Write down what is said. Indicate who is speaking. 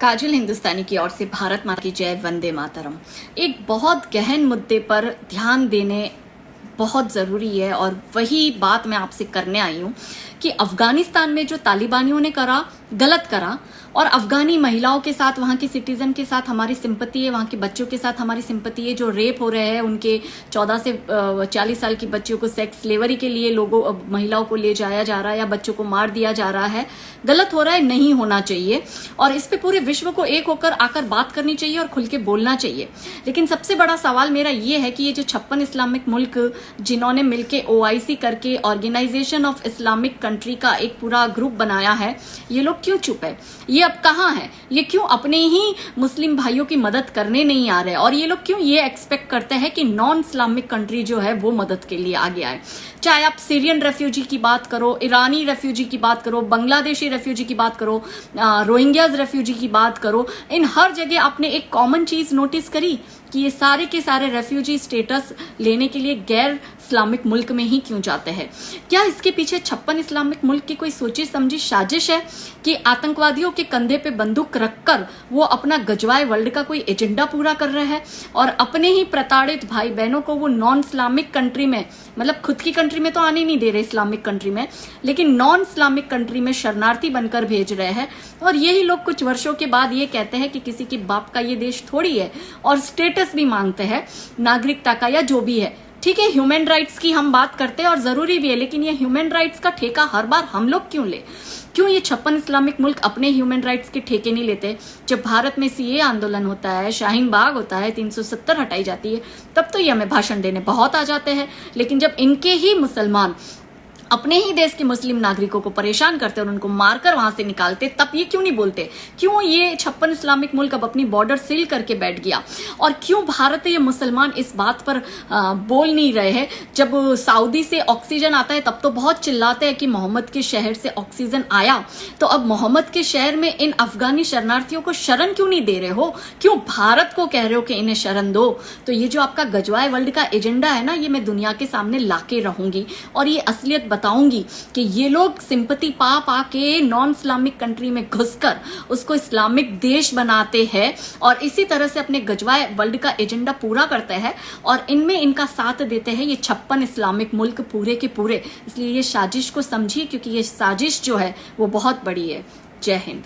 Speaker 1: काजल हिंदुस्तानी की ओर से भारत माता की जय, वंदे मातरम। एक बहुत गहन मुद्दे पर ध्यान देने बहुत जरूरी है और वही बात मैं आपसे करने आई हूं कि अफगानिस्तान में जो तालिबानियों ने करा, गलत करा, और अफगानी महिलाओं के साथ, वहां के सिटीजन के साथ हमारी सिंपति है, वहां के बच्चों के साथ हमारी सिंपति है जो रेप हो रहे हैं, उनके 14 से 40 साल की बच्चियों को सेक्स स्लेवरी के लिए महिलाओं को ले जाया जा रहा है या बच्चों को मार दिया जा रहा है। गलत हो रहा है, नहीं होना चाहिए और इस पे पूरे विश्व को एक होकर आकर बात करनी चाहिए और खुल के बोलना चाहिए। लेकिन सबसे बड़ा सवाल मेरा ये है कि ये जो 56 इस्लामिक मुल्क जिन्होंने मिलकर OIC करके ऑर्गेनाइजेशन ऑफ इस्लामिक कंट्री का एक पूरा ग्रुप बनाया है, ये लोग क्यों चुप है? ये अब कहां है? ये क्यों अपने ही मुस्लिम भाइयों की मदद करने नहीं आ रहे? और ये लोग क्यों ये एक्सपेक्ट करते हैं कि नॉन इस्लामिक कंट्री जो है वो मदद के लिए आगे आए? चाहे आप सीरियन रेफ्यूजी की बात करो, ईरानी रेफ्यूजी की बात करो, बांग्लादेशी रेफ्यूजी की बात करो, रोहिंग्याज रेफ्यूजी की बात करो, इन हर जगह आपने एक कॉमन चीज नोटिस करी कि ये सारे के सारे रेफ्यूजी स्टेटस लेने के लिए गैर इस्लामिक मुल्क में ही क्यों जाते हैं? क्या इसके पीछे 56 इस्लामिक मुल्क की कोई सोची समझी साजिश है कि आतंकवादियों के कंधे पे बंदूक रखकर वो अपना गजवाए वर्ल्ड का कोई एजेंडा पूरा कर रहे हैं और अपने ही प्रताड़ित भाई बहनों को वो नॉन इस्लामिक कंट्री में, मतलब खुद की कंट्री में तो आने नहीं दे रहे इस्लामिक कंट्री में, लेकिन नॉन इस्लामिक कंट्री में शरणार्थी बनकर भेज रहे हैं? और यही लोग कुछ वर्षों के बाद ये कहते हैं कि किसी के बाप का ये देश थोड़ी है और स्टेटस भी मांगते हैं नागरिकता का या जो भी है। ठीक है, ह्यूमन राइट्स की हम बात करते हैं और जरूरी भी है, लेकिन ये ह्यूमन राइट्स का ठेका हर बार हम लोग क्यों ले? क्यों ये 56 इस्लामिक मुल्क अपने ह्यूमन राइट्स के ठेके नहीं लेते? जब भारत में CA आंदोलन होता है, शाहीन बाग होता है, 370 हटाई जाती है, तब तो ये हमें भाषण देने बहुत आ जाते हैं। लेकिन जब इनके ही मुसलमान अपने ही देश के मुस्लिम नागरिकों को परेशान करते और उनको मारकर वहां से निकालते, तब ये क्यों नहीं बोलते? क्यों ये 56 इस्लामिक मुल्क अब अपनी बॉर्डर सील करके बैठ गया? और क्यों भारतीय मुसलमान इस बात पर बोल नहीं रहे हैं? जब सऊदी से ऑक्सीजन आता है तब तो बहुत चिल्लाते हैं कि मोहम्मद के शहर से ऑक्सीजन आया, तो अब मोहम्मद के शहर में इन अफगानी शरणार्थियों को शरण क्यों नहीं दे रहे हो? क्यों भारत को कह रहे हो कि इन्हें शरण दो? तो ये जो आपका गजवाए वर्ल्ड का एजेंडा है ना, ये मैं दुनिया के सामने लाके रहूंगी और ये असलियत बताऊंगी कि ये लोग सिंपति पा पा के नॉन इस्लामिक कंट्री में घुसकर उसको इस्लामिक देश बनाते हैं और इसी तरह से अपने गजवाए वर्ल्ड का एजेंडा पूरा करते हैं और इनमें इनका साथ देते हैं ये 56 इस्लामिक मुल्क पूरे के पूरे। इसलिए ये साजिश को समझिए, क्योंकि ये साजिश जो है वो बहुत बड़ी है। जय हिंद।